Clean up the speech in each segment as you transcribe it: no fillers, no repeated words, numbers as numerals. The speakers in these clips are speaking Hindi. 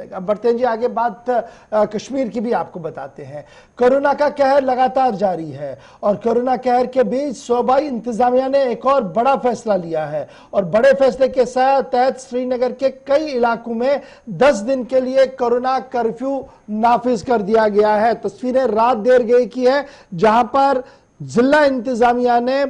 जाएगा। अब बढ़ते हैं जी आगे, बात कश्मीर की भी आपको बताते हैं। कोरोना का कहर लगातार जारी है और कोरोना कहर के बीच सूबाई इंतजामिया ने एक और बड़ा फैसला लिया है और बड़े फैसले के तहत श्रीनगर के कई इलाकों में 10 दिन के लिए कोरोना कर्फ्यू नाफिज कर दिया गया है। तस्वीरें रात देर गई की है जहां पर जिला इंतजामिया ने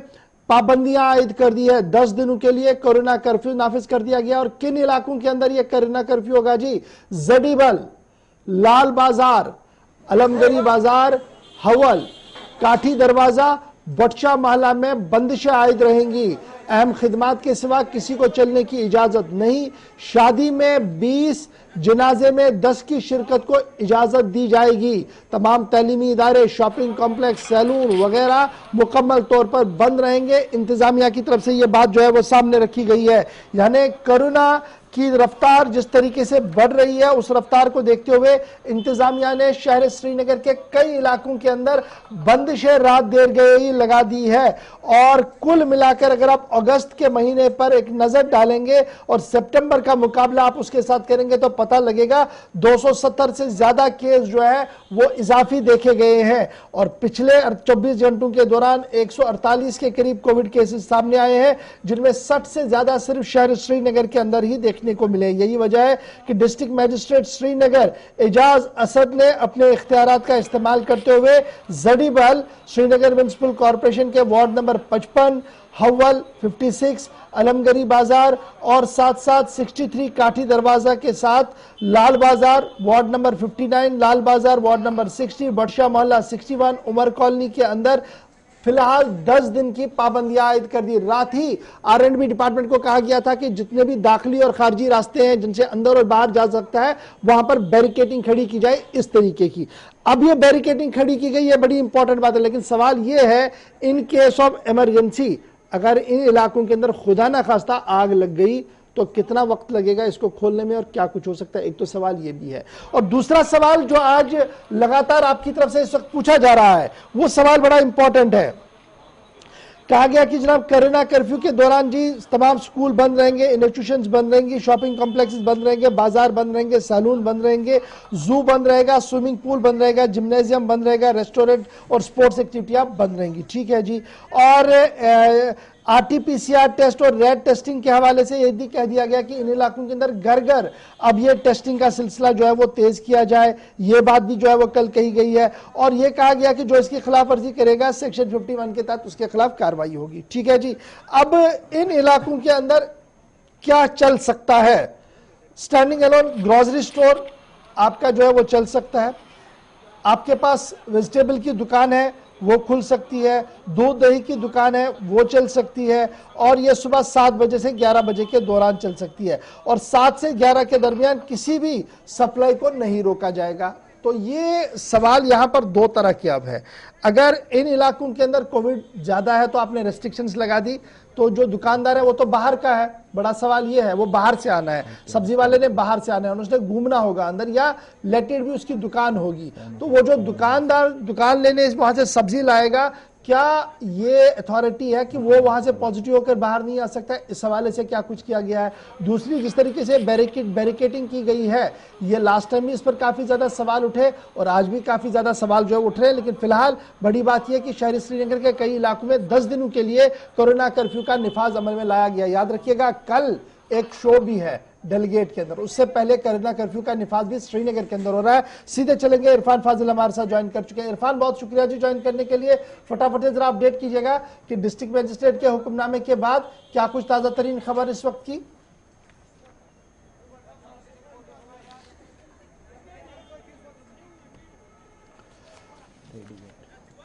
पाबंदियां आयद कर दी है। 10 दिनों के लिए कोरोना कर्फ्यू नाफिज कर दिया गया। और किन इलाकों के अंदर यह कोरोना कर्फ्यू होगा जी? जडीबल, लाल बाजार, अलमगरी बाजार, हवल, काठी दरवाजा, बटशा महला में बंदिशें आयद रहेंगी। अहम खिदमात के सिवा किसी को चलने की इजाजत नहीं। शादी में 20, जनाजे में 10 की शिरकत को इजाजत दी जाएगी। तमाम तालीमी इदारे, शॉपिंग कॉम्प्लेक्स, सैलून वगैरह मुकम्मल तौर पर बंद रहेंगे। इंतजामिया की तरफ से यह बात जो है वो सामने रखी गई है। यानी कोरोना की रफ्तार जिस तरीके से बढ़ रही है उस रफ्तार को देखते हुए इंतजामिया ने शहर श्रीनगर के कई इलाकों के अंदर बंदिशें रात देर गई लगा दी है। और कुल मिलाकर अगर आप अगस्त के महीने पर एक नजर डालेंगे और सितंबर का मुकाबला आप उसके साथ करेंगे तो पता लगेगा 270 से ज्यादा केस जो है वो इजाफी देखे गए हैं। और पिछले 24 घंटों के दौरान 148 के करीब कोविड केसेस सामने आए हैं, जिनमें 60 से ज्यादा सिर्फ शहर श्रीनगर के अंदर ही देखने को मिले। यही वजह है कि डिस्ट्रिक्ट मजिस्ट्रेट श्रीनगर एजाज असद ने अपने इख्तियारात का इस्तेमाल करते हुए जडीबल, श्रीनगर म्युनिसिपल कॉर्पोरेशन के वार्ड नंबर 55, हवल 56, अलमगरी बाजार और साथ साथ 63 काठी दरवाजा के साथ लाल बाजार वार्ड नंबर 59, लाल बाजार वार्ड नंबर 60, बटशा मोहल्ला 61, उमर कॉलोनी के अंदर फिलहाल 10 दिन की पाबंदियां आयद कर दी। रात ही R&B डिपार्टमेंट को कहा गया था कि जितने भी दाखिली और खारजी रास्ते हैं जिनसे अंदर और बाहर जा सकता है वहां पर बैरिकेटिंग खड़ी की जाए इस तरीके की। अब ये बैरिकेटिंग खड़ी की गई है, बड़ी इंपॉर्टेंट बात है। लेकिन सवाल ये है, इन केस ऑफ इमरजेंसी अगर इन इलाकों के अंदर खुदा ना खास्ता आग लग गई तो कितना वक्त लगेगा इसको खोलने में और क्या कुछ हो सकता है? एक तो सवाल ये भी है। और दूसरा सवाल जो आज लगातार आपकी तरफ से इस वक्त पूछा जा रहा है वो सवाल बड़ा इंपॉर्टेंट है। कहा गया कि जनाब कोरोना कर्फ्यू के दौरान जी तमाम स्कूल बंद रहेंगे, इंस्टीट्यूशंस बंद रहेंगी, शॉपिंग कॉम्प्लेक्सेस बंद रहेंगे, बाजार बंद रहेंगे, सैलून बंद रहेंगे, जू बंद रहेगा, स्विमिंग पूल बंद रहेगा, जिम्नेजियम बंद रहेगा, रेस्टोरेंट और स्पोर्ट्स एक्टिविटियां बंद रहेंगी। ठीक है जी। और RT-PCR टेस्ट और रैट टेस्टिंग के हवाले से यह भी कह दिया गया कि इन इलाकों के अंदर घर घर अब ये टेस्टिंग का सिलसिला जो है वो तेज किया जाए। ये बात भी जो है वो कल कही गई है। और ये कहा गया कि जो इसकी खिलाफ वर्जी करेगा सेक्शन 51 के तहत उसके खिलाफ कार्रवाई होगी। ठीक है जी। अब इन इलाकों के अंदर क्या चल सकता है? स्टैंडिंग अलोन ग्रोसरी स्टोर आपका जो है वो चल सकता है। आपके पास वेजिटेबल की दुकान है वो खुल सकती है, दूध दही की दुकान है वो चल सकती है। और ये सुबह 7 बजे से 11 बजे के दौरान चल सकती है और 7 से 11 के दरमियान किसी भी सप्लाई को नहीं रोका जाएगा। तो ये सवाल यहां पर दो तरह के अब है। अगर इन इलाकों के अंदर कोविड ज्यादा है तो आपने रेस्ट्रिक्शंस लगा दी, तो जो दुकानदार है वो तो बाहर का है। बड़ा सवाल ये है, वो बाहर से आना है, सब्जी वाले ने बाहर से आना है, उसने घूमना होगा अंदर या लेटेड भी उसकी दुकान होगी। तो वो जो दुकानदार दुकान लेने वहां से सब्जी लाएगा, क्या ये अथॉरिटी है कि वो वहां से पॉजिटिव होकर बाहर नहीं आ सकता? इस हवाले से क्या कुछ किया गया है? दूसरी, जिस तरीके से बैरिकेटिंग की गई है, ये लास्ट टाइम भी इस पर काफी ज्यादा सवाल उठे और आज भी काफी ज्यादा सवाल जो है उठ रहे हैं। लेकिन फिलहाल बड़ी बात यह कि शहरी श्रीनगर के कई इलाकों में 10 दिनों के लिए कोरोना कर्फ्यू का निफाज अमल में लाया गया। याद रखिएगा कल एक शो भी है डेलीगेट के अंदर, उससे पहले कोरोना कर्फ्यू का निफाज भी श्रीनगर के अंदर हो रहा है। सीधे चलेंगे, इरफान फाजिल हमारे साथ ज्वाइन कर चुके हैं। इरफान, बहुत शुक्रिया जी ज्वाइन करने के लिए। फटाफट से जरा अपडेट कीजिएगा कि डिस्ट्रिक्ट मजिस्ट्रेट के हुक्मनामे के बाद क्या कुछ ताजा तरीन खबर इस वक्त की?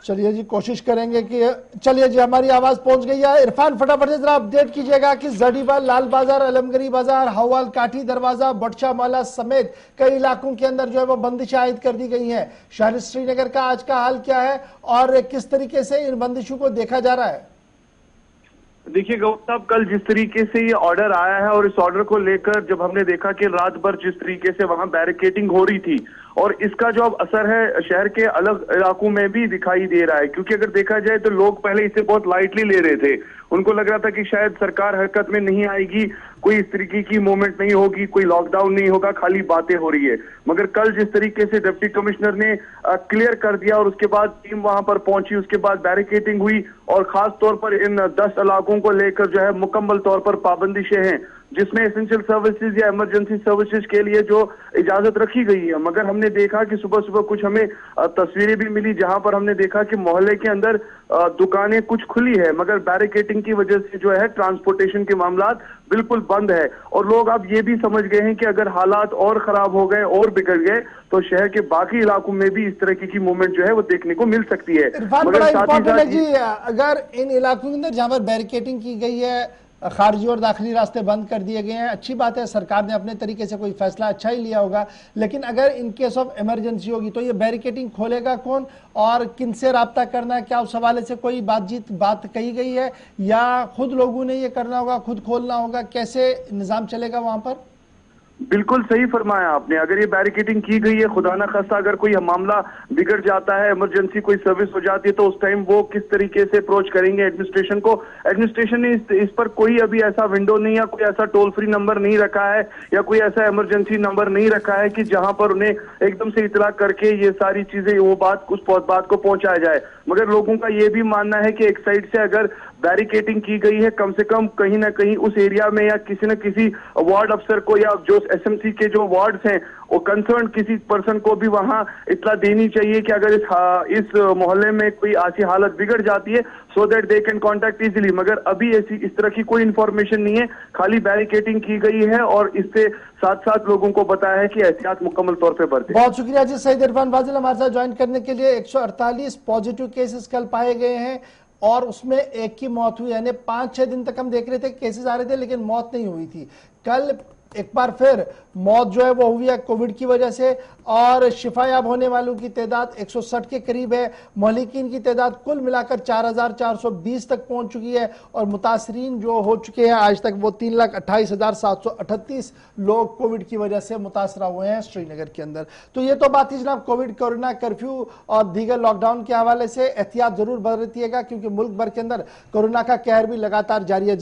चलिए जी, कोशिश करेंगे कि चलिए जी हमारी आवाज पहुंच गई है। इरफान, फटाफट से जरा अपडेट कीजिएगा कि जडीबल, लाल बाजार, अलमगरी बाजार, हवाल, काठी दरवाजा, बटशा मोहल्ला समेत कई इलाकों के अंदर जो है वो बंदिशें आयद कर दी गई हैं। शहर श्रीनगर का आज का हाल क्या है और किस तरीके से इन बंदिशों को देखा जा रहा है? देखिए गौरव साहब, कल जिस तरीके से ये ऑर्डर आया है और इस ऑर्डर को लेकर जब हमने देखा कि रात भर जिस तरीके से वहां बैरिकेटिंग हो रही थी और इसका जो अब असर है शहर के अलग इलाकों में भी दिखाई दे रहा है। क्योंकि अगर देखा जाए तो लोग पहले इसे बहुत लाइटली ले रहे थे, उनको लग रहा था कि शायद सरकार हरकत में नहीं आएगी, कोई इस तरीके की मूवमेंट नहीं होगी, कोई लॉकडाउन नहीं होगा, खाली बातें हो रही है। मगर कल जिस तरीके से डिप्टी कमिश्नर ने क्लियर कर दिया और उसके बाद टीम वहां पर पहुंची, उसके बाद बैरिकेटिंग हुई और खास तौर पर इन 10 इलाकों को लेकर जो है मुकम्मल तौर पर पाबंदिशें हैं, जिसमें एसेंशियल सर्विसेज या इमरजेंसी सर्विसेज के लिए जो इजाजत रखी गई है। मगर हमने देखा कि सुबह सुबह कुछ हमें तस्वीरें भी मिली जहां पर हमने देखा कि मोहल्ले के अंदर दुकानें कुछ खुली है, मगर बैरिकेटिंग की वजह से जो है ट्रांसपोर्टेशन के मामला बिल्कुल बंद है। और लोग अब ये भी समझ गए हैं कि अगर हालात और खराब हो गए और बिगड़ गए तो शहर के बाकी इलाकों में भी इस तरह की मूवमेंट जो है वो देखने को मिल सकती है। इरफान, बड़ा इंपॉर्टेंट है जी, अगर इन इलाकों के अंदर जहां पर बैरिकेटिंग की गई है, खारजी और दाखिली रास्ते बंद कर दिए गए हैं, अच्छी बात है, सरकार ने अपने तरीके से कोई फैसला अच्छा ही लिया होगा। लेकिन अगर इन केस ऑफ इमरजेंसी होगी तो ये बैरिकेटिंग खोलेगा कौन और किन से रब्ता करना है? क्या उस हवाले से कोई बात कही गई है या खुद लोगों ने ये करना होगा, खुद खोलना होगा? कैसे निजाम चलेगा वहां पर? बिल्कुल सही फरमाया आपने। अगर ये बैरिकेटिंग की गई है, खुदा ना खास्ता अगर कोई मामला बिगड़ जाता है, इमरजेंसी कोई सर्विस हो जाती है, तो उस टाइम वो किस तरीके से अप्रोच करेंगे एडमिनिस्ट्रेशन को? एडमिनिस्ट्रेशन ने इस पर कोई अभी ऐसा विंडो नहीं या कोई ऐसा टोल फ्री नंबर नहीं रखा है या कोई ऐसा इमरजेंसी नंबर नहीं रखा है कि जहां पर उन्हें एकदम से इतला करके ये सारी चीजें उस बात को पहुंचाया जाए। मगर लोगों का ये भी मानना है कि एक साइड से अगर बैरिकेटिंग की गई है, कम से कम कहीं ना कहीं उस एरिया में या किसी न किसी वार्ड अफसर को या जो एसएमसी के जो वार्ड्स हैं वो कंसर्न किसी पर्सन को भी वहां इत्तला देनी चाहिए कि अगर इस मोहल्ले में कोई ऐसी हालत बिगड़ जाती है, so that they can contact easily. मगर अभी इस तरह की कोई इंफॉर्मेशन नहीं है, खाली बैरिकेटिंग की गई है और इससे साथ साथ लोगों को बताया है कि एहतियात मुकम्मल तौर पर बरतें। बहुत शुक्रिया जी सईद इरफान फाजिल हमारे साथ ज्वाइन करने के लिए। 148 पॉजिटिव केसेस कल पाए गए हैं और उसमें एक की मौत हुई, यानी 5-6 दिन तक हम देख रहे थे केसेस आ रहे थे लेकिन मौत नहीं हुई थी। कल एक बार फिर मौत जो है वो हुई है कोविड की वजह से और शिफायाब होने वालों की तादाद 160 के करीब है। मौलिकीन की तादाद कुल मिलाकर 4420 तक पहुंच चुकी है और मुतासरीन जो हो चुके हैं आज तक वो 3,28,738 लोग कोविड की वजह से मुतासरा हुए हैं श्रीनगर के अंदर। तो ये तो बात थी जनाब कोविड, कोरोना कर्फ्यू और दीगर लॉकडाउन के हवाले से। एहतियात जरूर बरतिएगा क्योंकि मुल्क भर के अंदर कोरोना का कहर भी लगातार जारी है।